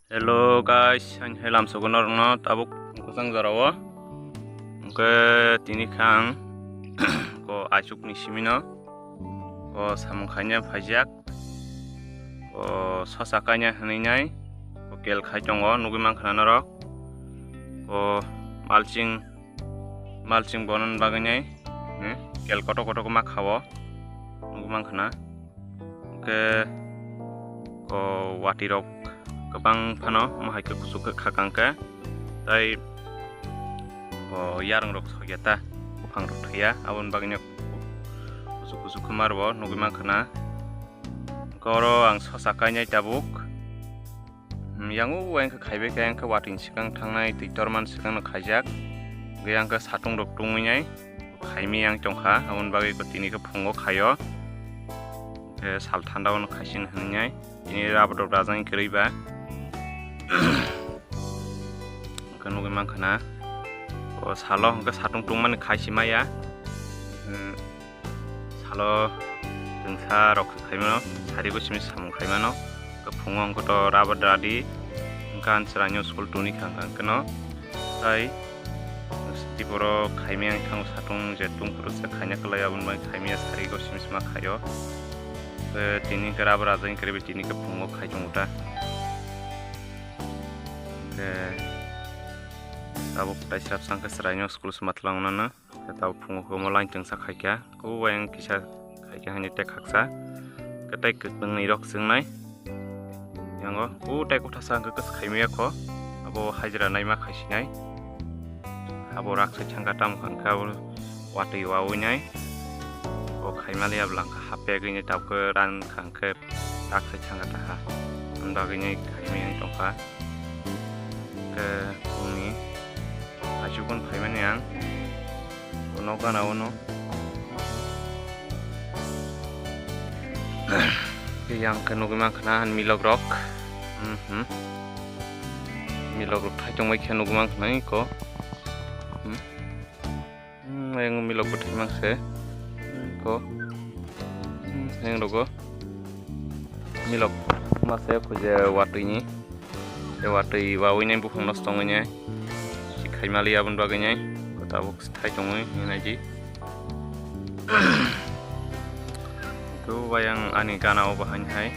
Hello guys, anh hay làm số con nó tabuk có sang giờ đâu cái tini khang có achuk ni simino có samkhanya phajak có sasakanya hani nhai có kel khai chongo nugi mang khana ro có mulching bonon bagai nhai kel koto ko mak khawo nugi mang khana ke có wati rok kabang phano mahai ke kusuk khakangka tai yarang rok sogyata phang rok thaya abon bagnya kusuk khamarbo nugi mangkhana goro ang sosakanya tabuk yangu weng khaibe kang ka watin sikang thangnai titorman sikang khajak geyang ka satung rok tungminai khaimi yang chongkha abon bagai ko tini ka phungo khayo sal thandaon khaisin hninai ini rabot rajang kreiba nugi mangkhana salo hingga satung tungman khaisimaya salo tengsa rok khaimano sari go simi samung khaimano ke phungong ko to rabot radi kan seranyo skul tuni khangkang keno tai tiporo khaimiyang thang satung jetung kurus khanya kalaya bun mai khaimiya sari go simi sama khayo tini ke rabot rajang krebe tini ke phungo khaijongta tabuk tai sirap sangka seranyo skul sematlang nana tabuk phungo ko mo lain tengsa khaikya ko weng kisa khaikya hani tek khaksa ketai keknang ni rok singnai yango tai ko thasa angka kes khaimia ko abo hajra nai ma khaisinai abo rak se changka tam khangka wati wawinai ko khaimali ablang hape gini tabuk ran khangke rak se changka ta anda gini khaimia tongka ke uni ajukun phaiman yang kono kana ono yang kanu gimang kana han milogrok milogrok thajong mai khanu gimang nai ko yang milogrok thimang se ko yang rogo milok mase ko je watini watui wawinai bufang nostongnya si khaimali abon bagainya kota buk thai tongoi naji ko wayang ani ganao bahan hai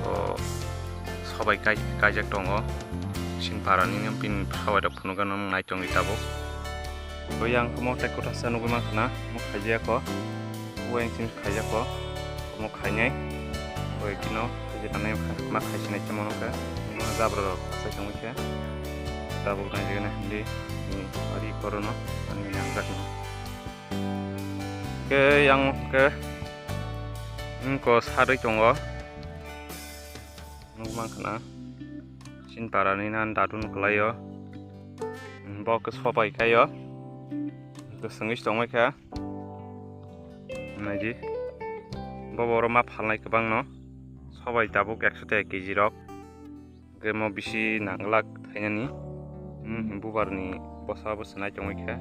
ko sabai kajak tongo sin parani pin khawai da phunu ganam nai tong itabo ko yang ko mo tai kota sanu gama khana mo khajia ko wayang sin khajia ko mo khanyai ko kino je tanai mak khaisina chamono ka zabro sa changke tabuk na jena di ari korono ani yang gatno ke yang ke ko sare chongo nugmang khana sin parani nan datun klayo bo ke sobai kayo ke sengis tongmai ka naji bo boro ma phalnai kebang no sobai tabuk 100 kg rok ke mo bisi nanglak thainani bubarni bosa bosanai chongikha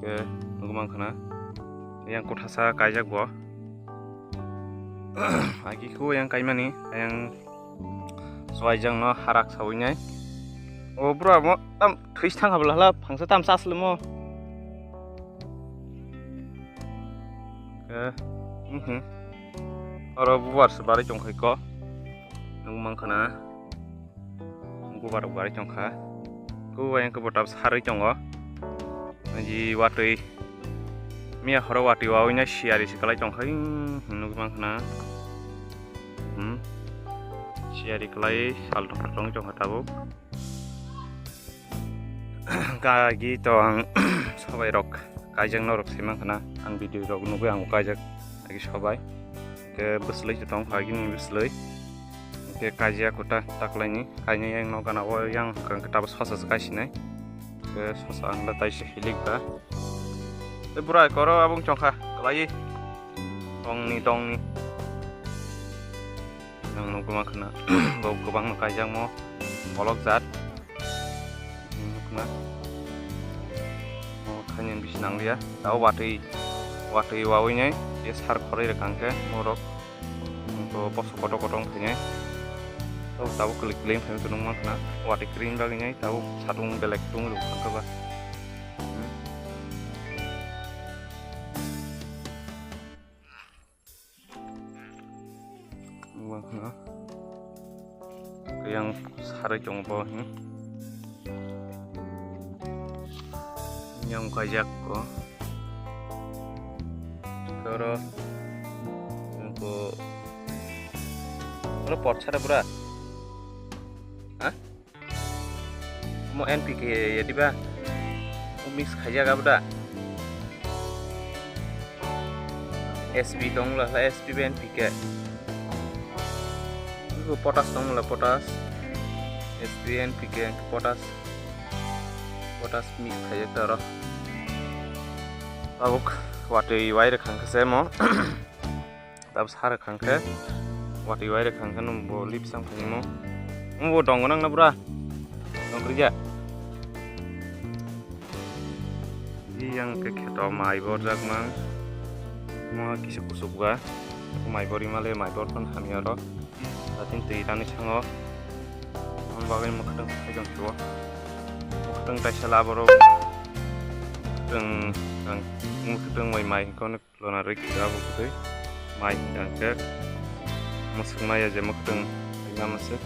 ke nugmang khana yang kothasa kaijak bo agi ko yang kaimani yang soaijang no harak sawinai o bro mo tam thuis thang habla phangsa tam saslemo ke oro bubar sebari chongkhai ko nungmang khana bubar bari chongkha ko yang ko botab sari chongo ji watui mia horo wati wawina siari sekalai chongkhai nungmang khana siari kelai sal tong chongkha tabuk kagi tong sabai rok kajang norok simang khana an video rok nugu ang kajak lagi sabai ke beslei tong pagi ni beslei ke kajia kota taklaini kayaknya yang nogana yang kan kita sosa sekasih ke sosa angla tai hilik ba burai koro abung chongkha kalai tong ni yang nunggu makna bau kebang kajang mo polok zat makna mo kanyen bisinang dia tahu wati wawinya dia sar kore rekangke morok poso kotong kayaknya tahu klik link kami tunung mah kena wati kering baginya tahu sarung belek tung lu kan coba kena yang sare cong bawah yang kajak ko terus untuk lo pot cara berat mau NPK ya di ba mix kajak apa dah SB dong lah SB NPK itu potas dong lah potas SB NPK potas mix kajak taruh tabuk wati wair kangke saya mau tab sar kangke wati wair kangke nombo lip sang penimo mau dong nang na bra dong kerja yang keketo mai bor jak mang mau kisah kusuk gua mai bor imale mai bor pun hamiaro tatin teiran chango on bagen makdang kajang tuwa makdang taisala boro deng makdang mai kon lona rik dabu kutai mai angke masuk mai aja makdang ina masuk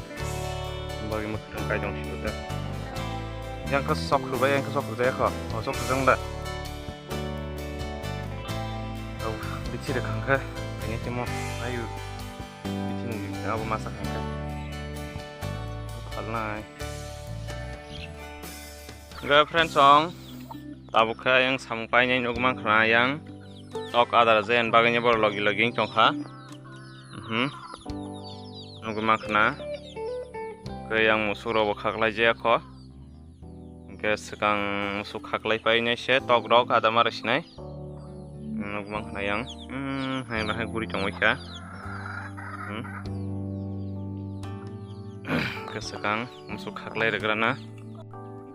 bagen makdang kajang syuta yang kesok rubaya yang kesok rubaya kok sok kedang dah bicara kangka ini cuma ayu bicara aku masak kangka karena enggak friend song tabuka yang sampainya ini aku kena yang tok ada zen bagainya baru lagi congka aku kena ke yang musuh robo kaklai aja kok ke sekarang musuh kaklai paynya sih tok dok ada maris nih nugmang kena yang hanya gurih cong wika kesekang musuh kaklai regrana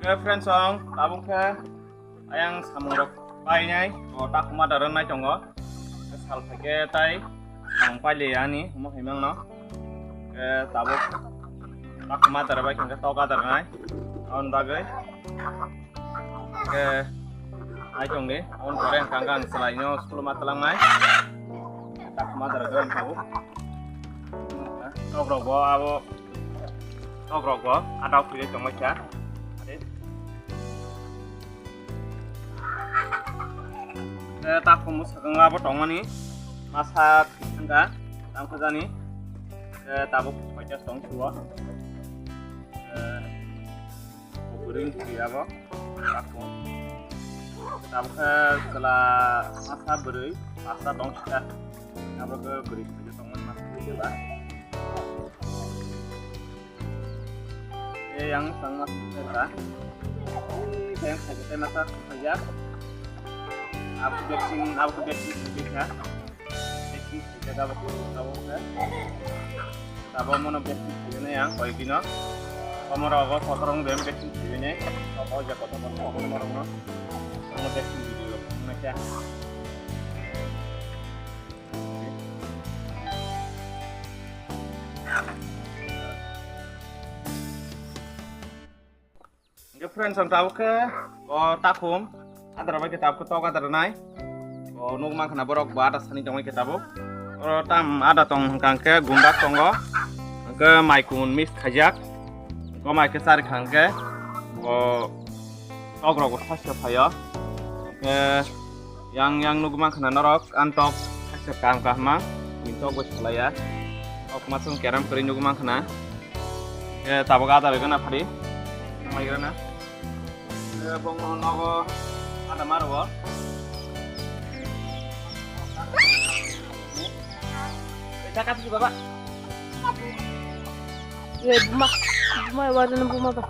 ke friend song tabung ke ayang samurok painai otak madaran nai conggo kesal pakai tai ang pali ani mau himang no ke tabuk tak madar baik ke toka darnai on bagai ke ai chong deh, on koreng kangkang selainnya 10 matalang nai, tak madar kan tahu. Tok rogo, ada pilih chong macam, tak kumus kangga apa tong ni, masak kangga, tangku jani, tabuk macam tong tua, kuring siapa, takung. Tabuk setelah masa beri masa tong sudah apa ke beri saja tongan mas beri lah yang sangat besar yang saya masak saja aku baking bisa baking kita dapat tahu kan tahu mana baking ini yang kau ini kamu kotorong dem baking ini kau aja kotorong kamu ngetek video macam friend sang tahu ke takum ada apa kita tahu tahu kata renai nunggu kena borok batas ini cuma kita tahu tam ada tong kangke gundak tonggo ke maikun mix kajak ko mai ke sar kangke ogrok khasya phaya yang nunggu kena norok antok khasya kangkah mah minta gue selaya ok masuk keram kering nunggu kena tahu kata regana pari mai gana bong nogo ada marwa cakap sih bapak ya buma warna buma pak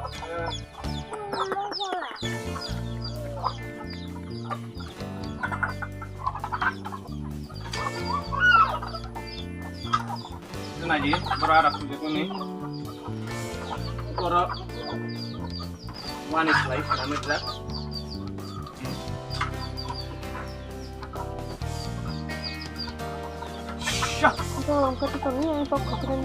itu aja berharap juga nih kalau manis lah kami berat shh Ito, ketika ini yang sok keren.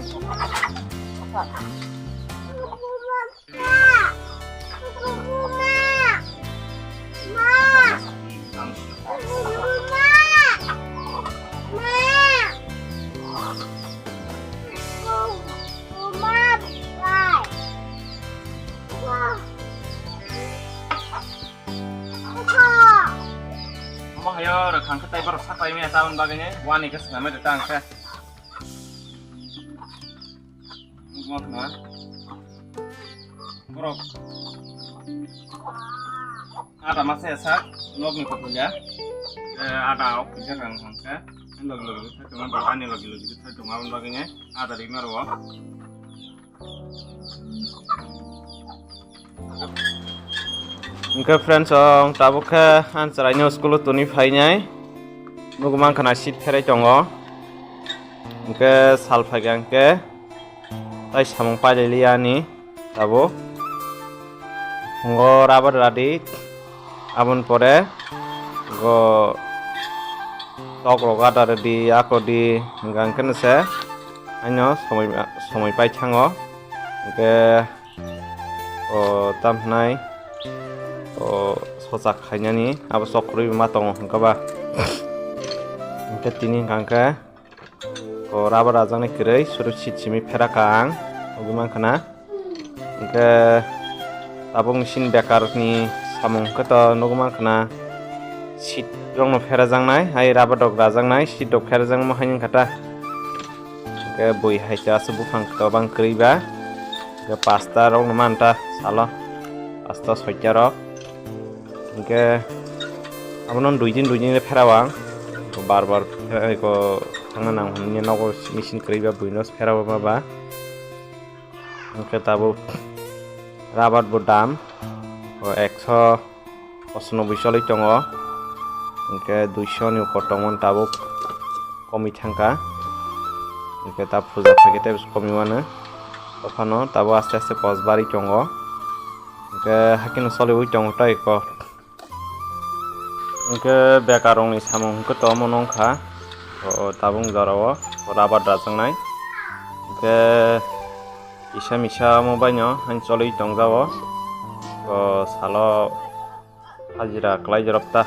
Ayo, rekan kita baru sampai ini tahun bagainya, wani ke sana datang ke. Mau kemana? Borok. Ada masih sak, log nih kuliah. Ada ok kerja kan ke. Log kita cuma berani log kita cuma bagainya. Ada di mana? Oke friends, tabuk ke ancaranya sekolah tuni fainya, nugumang kena sheet kere jongo, oke sal fagang ke, tai samung pada liani, tabuk, ngo rabar radi, abon pore, go tok roga dari di aku di gangken se, hanya somai pai chango, oke, tam nai. Sosak kayaknya nih, apa sokru matong enggak bah. Mungkin ini kangka, ko raba rajang nih kiri, suruh cimi perakang, bagaimana kena? Mungkin tabung mesin bekar nih, samung kata bagaimana kena? Sit rong no perazang nai, hai raba dog rajang nai, sit dog perazang mah hanya kata. Mungkin boy hai jas bufang kata bang kiri bah, ke pasta rong no manta, salah, pasta sojarok. Oke, apa non dua jin le perawang, bar ko tangan nang hanya nago mesin kerja buinos perawang apa? Oke, tabu rabat bodam, ko 190 soli tongo, oke 200 ni potongan tabu komi tangka, oke tabu puja pakete bis komi mana, opano tabu aste pos bari tongo, oke hakin soli ui tongo tai ko. Oke, bekarong ni samung ke tomo nongka, tabung jarawa, rabat rajang nai. Oke, misa mau banyak, hancoli tongjawa, salo hajira kelai jerapta,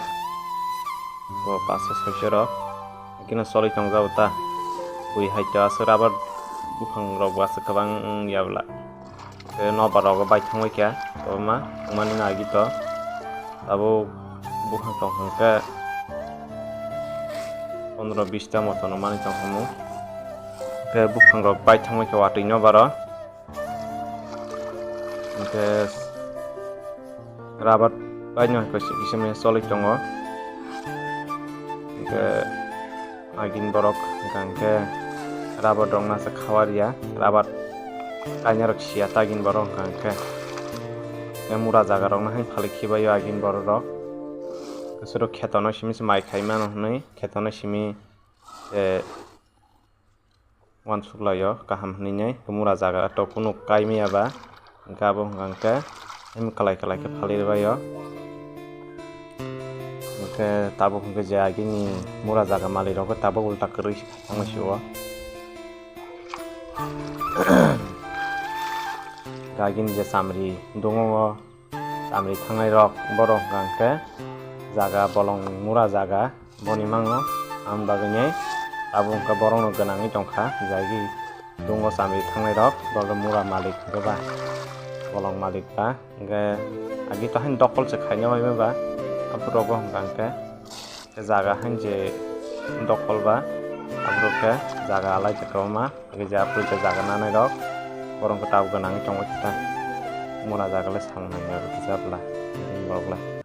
pasas sosiro, kini soli tongjawa ta, bui haja serabat bukan roba sekabang yabla. Oke, nobar roba baik tangwai kia, ma, mani lagi to, tabu bukan tong ke 15-20 ta moto no mani tong hamu ke bukan rok bai tangmai ke wati no baro ke rabat banyak ke iseme solik tongo ke agin borok kan ke rabat dong nasa khawaria rabat kanya rok sia tagin borok kan ke mura jaga rok na hain phalik khibayo agin borok Kesuruh ketono simi semai kaima nih, ketono simi wan suglayo kaham nih kemurah jaga atau kuno kaimi apa, gabung angka, em kalai ke palir bayo, ke tabuk ke jagi nih murah jaga malir ke tabuk ulta keris sama siwa, gagin je samri dungo samri tangai rok borong angka. Jaga bolong murah jaga boni mango am baganya tabung ke borong no genangi tongka jagi dungo sambil tangai rok bolong murah malik ba bolong malik ba ge agi to han dokol sekanya mai ba apro rogo hangke jaga hanje dokol ba apro ke jaga alai tekoma ge ja apro jaga nanai rok borong ke tabu genangi tongka kita murah jaga le sang nanya ke jabla bolong